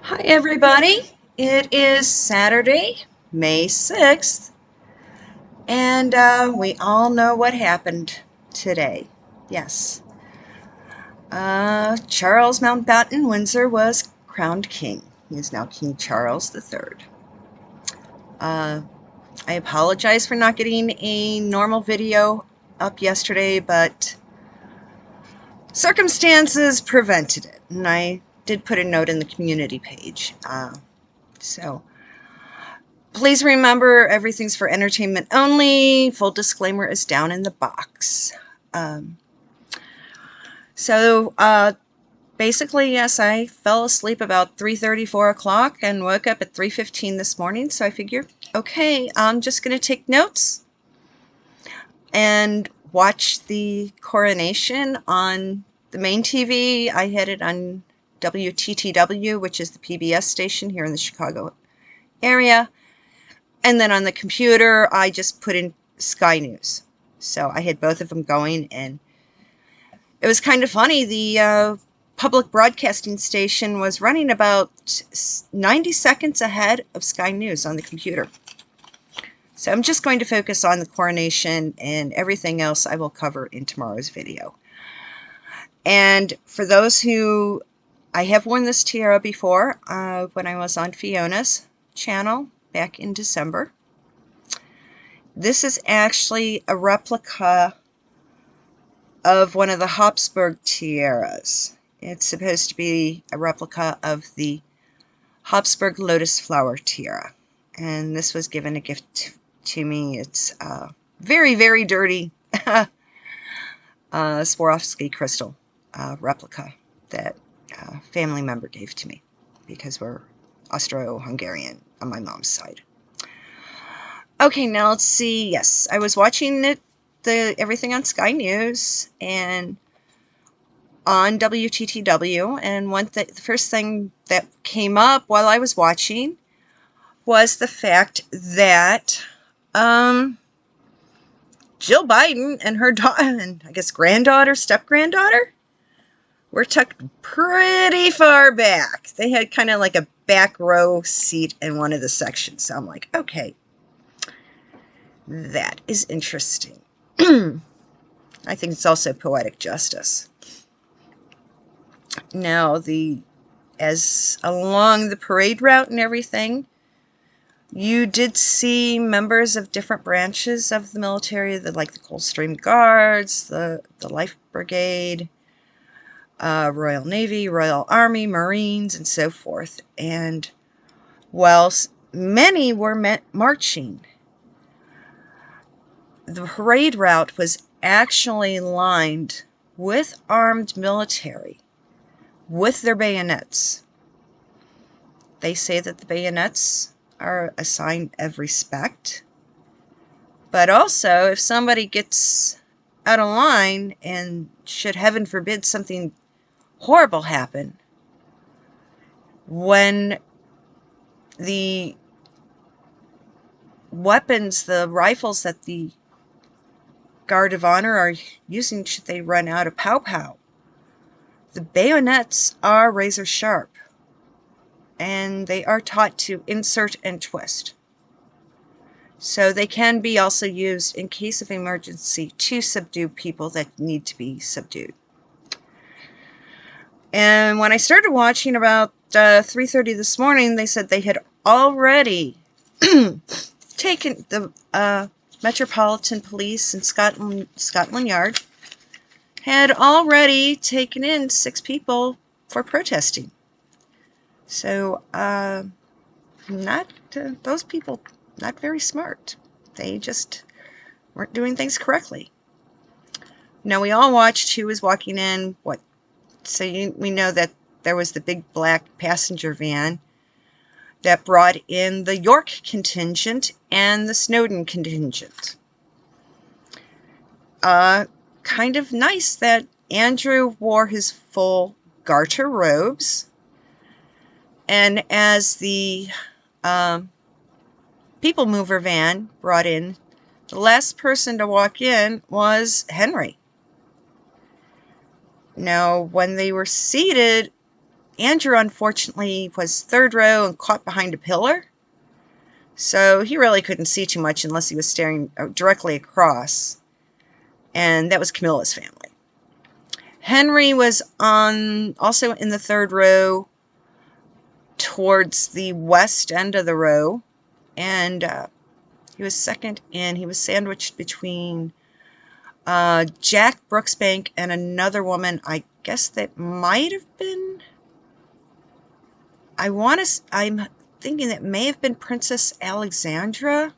Hi everybody, it is Saturday, May 6th, and we all know what happened today. Yes, Charles Mountbatten Windsor was crowned king. He is now King Charles III. I apologize for not getting a normal video up yesterday, but circumstances prevented it, and I did put a note in the community page. So please remember, everything's for entertainment only. Full disclaimer is down in the box. Um, basically, yes, I fell asleep about 3:30, 4 o'clock and woke up at 3:15 this morning. So I figured, okay, I'm just going to take notes and watch the coronation on the main TV. I had it on WTTW, which is the PBS station here in the Chicago area. And then on the computer, I just put in Sky News. So I had both of them going, and it was kind of funny. The public broadcasting station was running about 90 seconds ahead of Sky News on the computer. So I'm just going to focus on the coronation, and everything else I will cover in tomorrow's video. And for those who, I have worn this tiara before when I was on Fiona's channel back in December. This is actually a replica of one of the Habsburg tiaras. It's supposed to be a replica of the Habsburg lotus flower tiara. And this was given a gift to me. It's very, very dirty Swarovski crystal replica that a family member gave to me because we're Austro-Hungarian on my mom's side. Okay, now let's see. Yes, I was watching everything on Sky News and on WTTW, and the first thing that came up while I was watching was the fact that Jill Biden and her daughter, and I guess granddaughter, step-granddaughter, were tucked pretty far back. They had kind of like a back row seat in one of the sections. So I'm like, okay, that is interesting. I think it's also poetic justice. Now, as along the parade route and everything, you did see members of different branches of the military, like the Coldstream Guards, the Life Brigade, Royal Navy, Royal Army, Marines, and so forth. And while many were marching, the parade route was actually lined with armed military, with their bayonets. They say that the bayonets are a sign of respect, but also if somebody gets out of line and, should heaven forbid, something horrible happen, when the weapons, the rifles that the Guard of Honor are using, should they run out of pow-pow, the bayonets are razor sharp, and they are taught to insert and twist. So they can be also used in case of emergency to subdue people that need to be subdued. And when I started watching about 3:30 this morning, they said they had already taken the Metropolitan Police and Scotland Yard had already taken in 6 people for protesting. So, those people, not very smart. They just weren't doing things correctly. Now, we all watched who was walking in, we know that there was the big black passenger van that brought in the York contingent and the Snowden contingent. Kind of nice that Andrew wore his full garter robes, and as the people mover van brought in, the last person to walk in was Henry. Now, when they were seated, Andrew, unfortunately, was third row and caught behind a pillar. So he really couldn't see too much unless he was staring directly across. And that was Camilla's family. Henry was also in the third row towards the west end of the row. And he was second in. He was sandwiched between Jack Brooksbank and another woman. I guess that might have been... I'm thinking that may have been Princess Alexandra,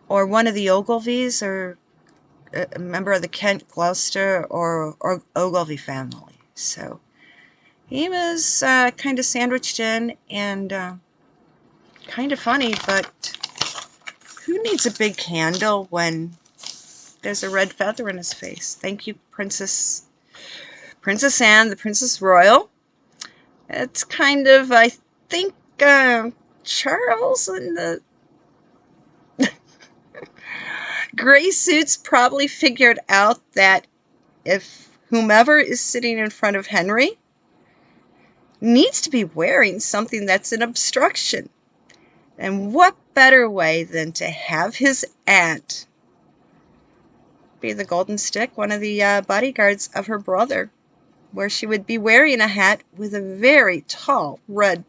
or one of the Ogilvies, or a member of the Kent, Gloucester, or Ogilvy family. So he was kind of sandwiched in, and kind of funny, but who needs a big candle when there's a red feather in his face? Thank you, Princess Anne, the Princess Royal. It's kind of, I think, Charles and the gray suits probably figured out that if whomever is sitting in front of Henry needs to be wearing something that's an obstruction. And what better way than to have his aunt be the Golden Stick, one of the bodyguards of her brother, where she would be wearing a hat with a very tall red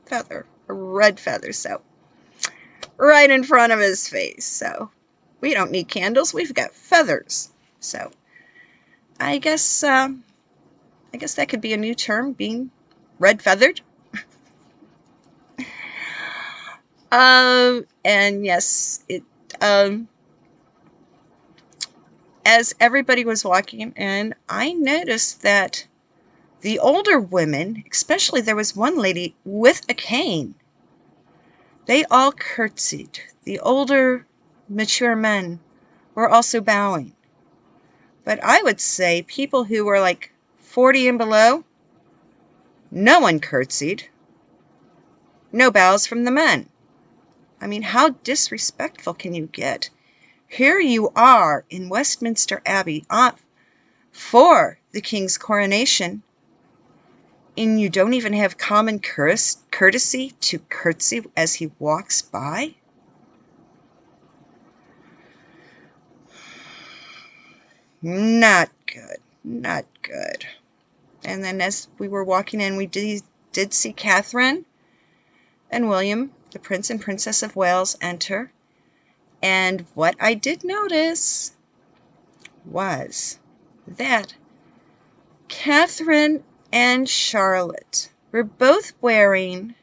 feather, a red feather, so right in front of his face. So we don't need candles, we've got feathers. So I guess that could be a new term, being red feathered. And yes, as everybody was walking in, I noticed that the older women, especially there was one lady with a cane, they all curtsied. The older, mature men were also bowing. But I would say people who were like 40 and below, no one curtsied. No bows from the men. I mean, how disrespectful can you get? Here you are in Westminster Abbey for the King's coronation, and you don't even have common courtesy to curtsy as he walks by? Not good. Not good. And then as we were walking in, we did see Catherine and William, the Prince and Princess of Wales, enter. And what I did notice was that Catherine and Charlotte were both wearing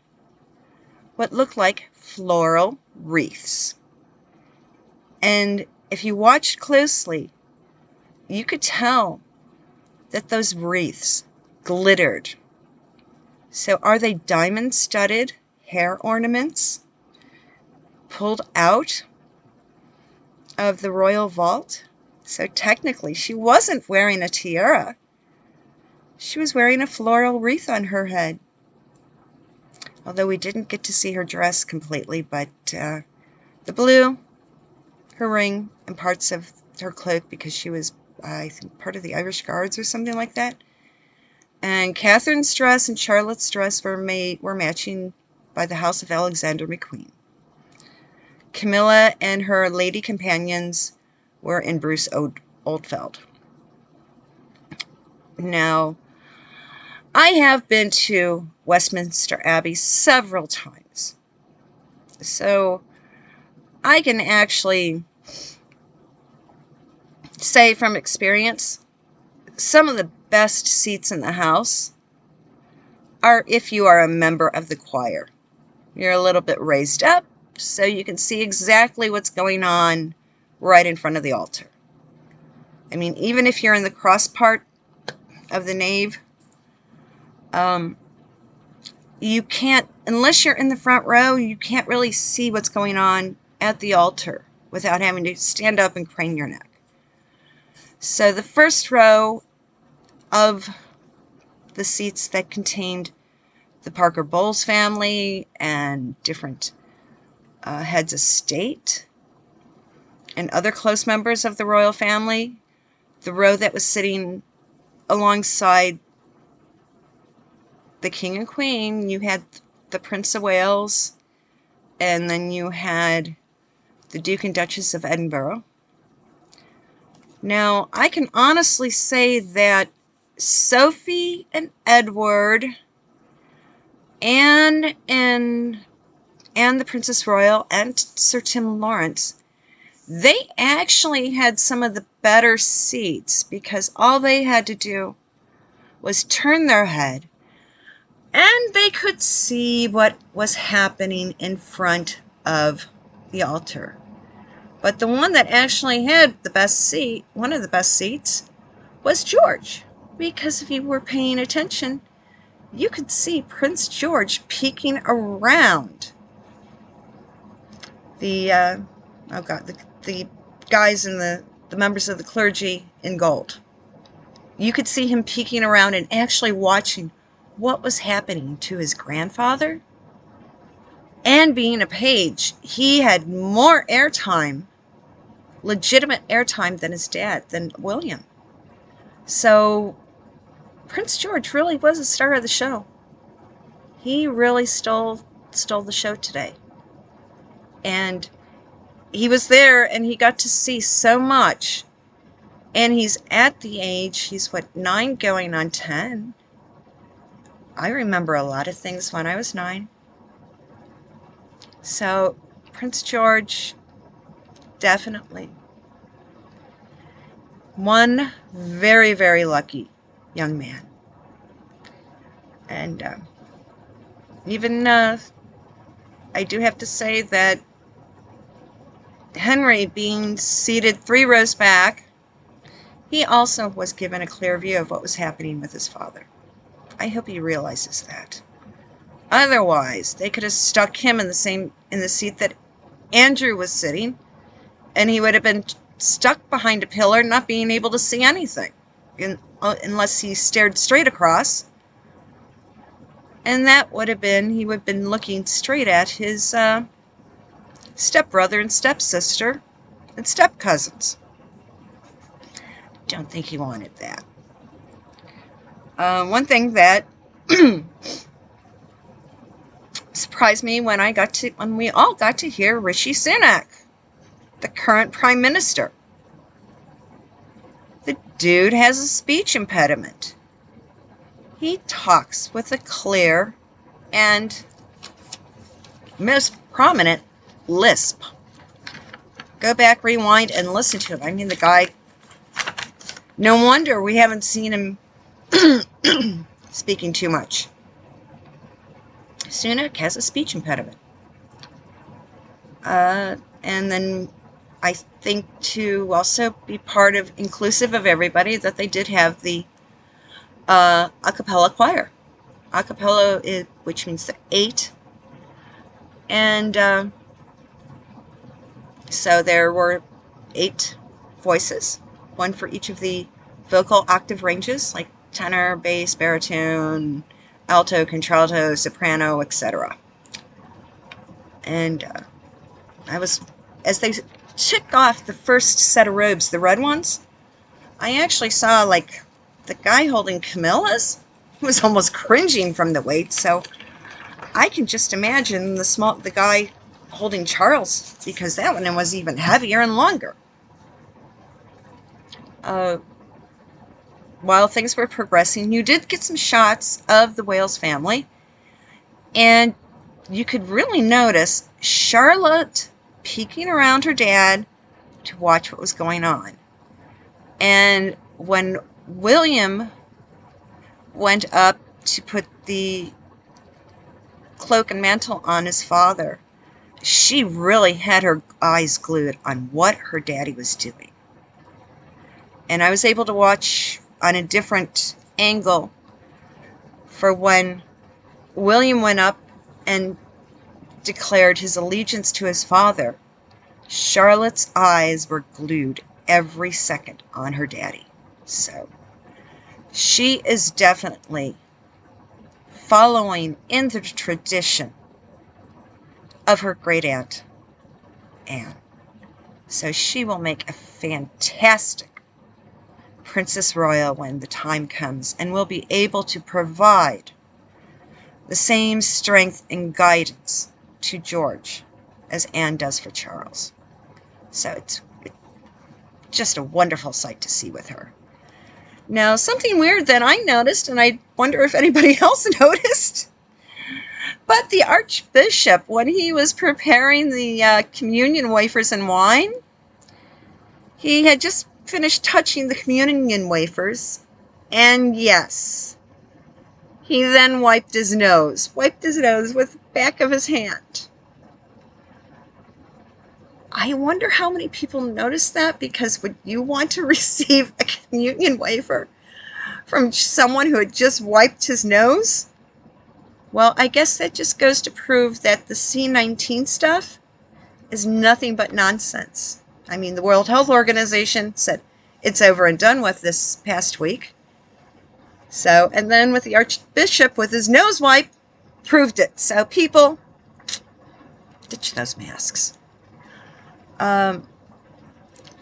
what looked like floral wreaths. And if you watched closely, you could tell that those wreaths glittered. So are they diamond-studded hair ornaments pulled out of the royal vault? So technically, she wasn't wearing a tiara. She was wearing a floral wreath on her head. Although we didn't get to see her dress completely, but the blue, her ring, and parts of her cloak, because she was, I think, part of the Irish Guards or something like that. And Catherine's dress and Charlotte's dress were matching by the House of Alexander McQueen. Camilla and her lady companions were in Bruce Oldfeld. Now, I have been to Westminster Abbey several times, so I can actually say from experience, some of the best seats in the house are if you are a member of the choir. You're a little bit raised up, so you can see exactly what's going on right in front of the altar. I mean, even if you're in the cross part of the nave, you can't, unless you're in the front row, you can't really see what's going on at the altar without having to stand up and crane your neck. So the first row of the seats that contained the Parker Bowles family and different heads of state and other close members of the royal family, the row that was sitting alongside the King and Queen, you had the Prince of Wales, and then you had the Duke and Duchess of Edinburgh. Now, I can honestly say that Sophie and Edward and the Princess Royal and Sir Tim Lawrence, they actually had some of the better seats, because all they had to do was turn their head and they could see what was happening in front of the altar. But the one that actually had the best seat, one of the best seats, was George. Because if you were paying attention, you could see Prince George peeking around the guys and the members of the clergy in gold. You could see him peeking around and actually watching what was happening to his grandfather. And being a page, he had more airtime, legitimate airtime, than his dad, than William. So Prince George really was the star of the show. He really stole the show today. And he was there and he got to see so much. And he's at the age, he's what, 9 going on 10. I remember a lot of things when I was 9. So Prince George, definitely one very, very lucky young man. And even I do have to say that Henry, being seated 3 rows back, he also was given a clear view of what was happening with his father. I hope he realizes that. Otherwise, they could have stuck him in the seat that Andrew was sitting, and he would have been stuck behind a pillar, not being able to see anything, unless he stared straight across. And that would have been, he would have been looking straight at his stepbrother and stepsister and step-cousins. Don't think he wanted that. One thing that surprised me when we all got to hear Rishi Sunak, the current Prime Minister. The dude has a speech impediment. He talks with a clear and most prominent lisp. Go back, rewind, and listen to it. I mean, the guy, no wonder we haven't seen him speaking too much. Sunak has a speech impediment. And then I think to also be part of, inclusive of everybody, that they did have the a cappella choir. A cappella, which means the 8. And so there were 8 voices, one for each of the vocal octave ranges, like tenor, bass, baritone, alto, contralto, soprano, etc. And as they took off the first set of robes, the red ones, I actually saw, like, the guy holding Camilla's was almost cringing from the weight, so I can just imagine the guy holding Charles, because that one was even heavier and longer. While things were progressing, you did get some shots of the Wales family, and you could really notice Charlotte peeking around her dad to watch what was going on. And when William went up to put the cloak and mantle on his father, she really had her eyes glued on what her daddy was doing. And I was able to watch on a different angle for when William went up and declared his allegiance to his father. Charlotte's eyes were glued every second on her daddy. So she is definitely following in the tradition of her great aunt Anne. So she will make a fantastic Princess Royal when the time comes, and will be able to provide the same strength and guidance to George as Anne does for Charles. So it's just a wonderful sight to see with her. Now, something weird that I noticed, and I wonder if anybody else noticed, but the Archbishop, when he was preparing the communion wafers and wine, he had just finished touching the communion wafers, and yes, he then wiped his nose with the back of his hand. I wonder how many people noticed that, because would you want to receive a communion wafer from someone who had just wiped his nose? Well, I guess that just goes to prove that the C-19 stuff is nothing but nonsense. I mean, the World Health Organization said it's over and done with this past week. So, and then with the Archbishop with his nose wipe, proved it. So people, ditch those masks. Then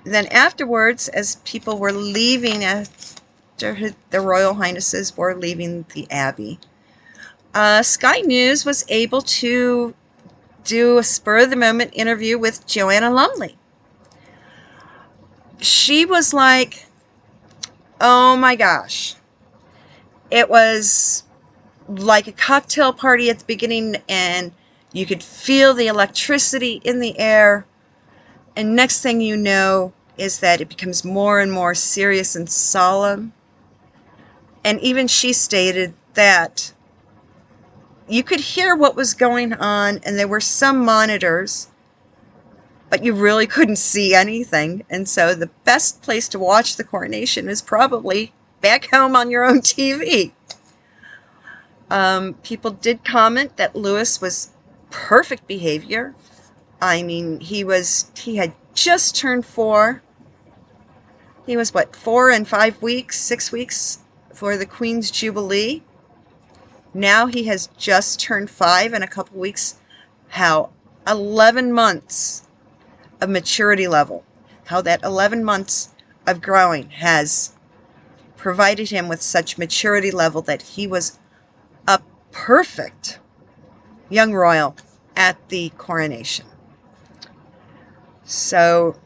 afterwards, as people were leaving, after the Royal Highnesses were leaving the Abbey, Sky News was able to do a spur-of-the-moment interview with Joanna Lumley. She was like, oh my gosh. It was like a cocktail party at the beginning, and you could feel the electricity in the air. And next thing you know is that it becomes more and more serious and solemn. And even she stated that you could hear what was going on, and there were some monitors, but you really couldn't see anything. And so the best place to watch the coronation is probably back home on your own TV. People did comment that Louis was perfect behavior. I mean, he had just turned 4. He was, 4 and 5 weeks, 6 weeks for the Queen's Jubilee. Now he has just turned 5 in a couple weeks. How 11 months of maturity level, how that 11 months of growing has provided him with such maturity level that he was a perfect young royal at the coronation. So,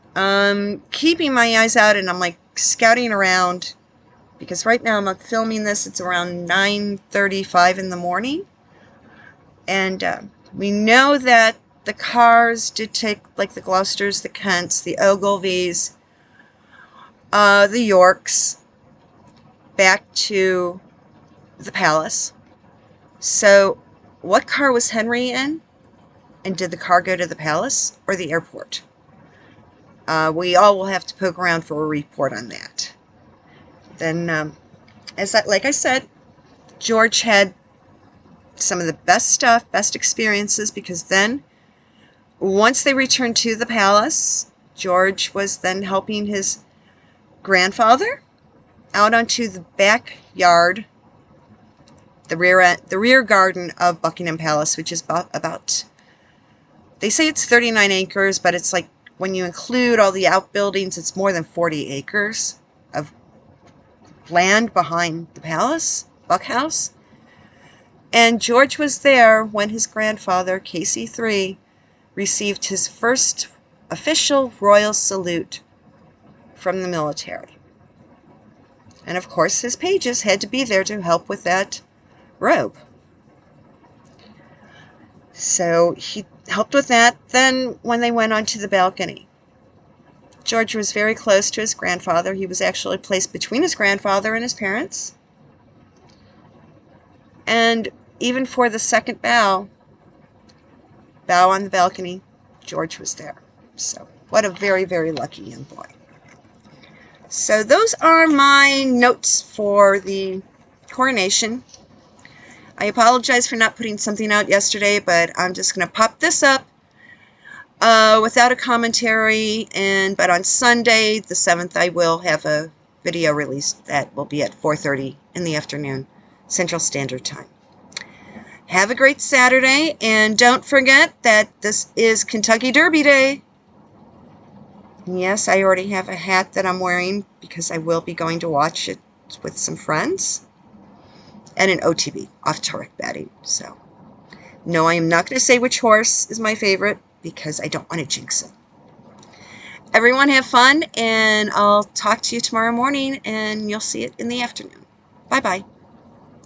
keeping my eyes out, and I'm like scouting around, because right now I'm filming this, it's around 9:35 in the morning, and we know that the cars did take, like the Gloucesters, the Kents, the Ogilvies, the Yorks, back to the palace. So, what car was Henry in? And did the car go to the palace or the airport? We all will have to poke around for a report on that. Then, like I said, George had some of the best stuff, best experiences, because then, once they returned to the palace, George was then helping his grandfather out onto the backyard, the rear garden of Buckingham Palace, which is about, they say it's 39 acres, but it's like, when you include all the outbuildings, it's more than 40 acres of land behind the palace, Buck House. And George was there when his grandfather, Casey III, received his first official royal salute from the military. And of course, his pages had to be there to help with that robe. So he helped with that. Then when they went onto the balcony, George was very close to his grandfather. He was actually placed between his grandfather and his parents. And even for the second bow on the balcony, George was there. So what a very, very lucky young boy. So those are my notes for the coronation. I apologize for not putting something out yesterday, but I'm just going to pop this up without a commentary. But on Sunday, the 7th, I will have a video released that will be at 4:30 in the afternoon, Central Standard Time. Have a great Saturday, and don't forget that this is Kentucky Derby Day. Yes, I already have a hat that I'm wearing because I will be going to watch it with some friends. and an OTB, off-toric batting. So, no, I am not going to say which horse is my favorite because I don't want to jinx it. Everyone have fun, and I'll talk to you tomorrow morning, and you'll see it in the afternoon. Bye-bye.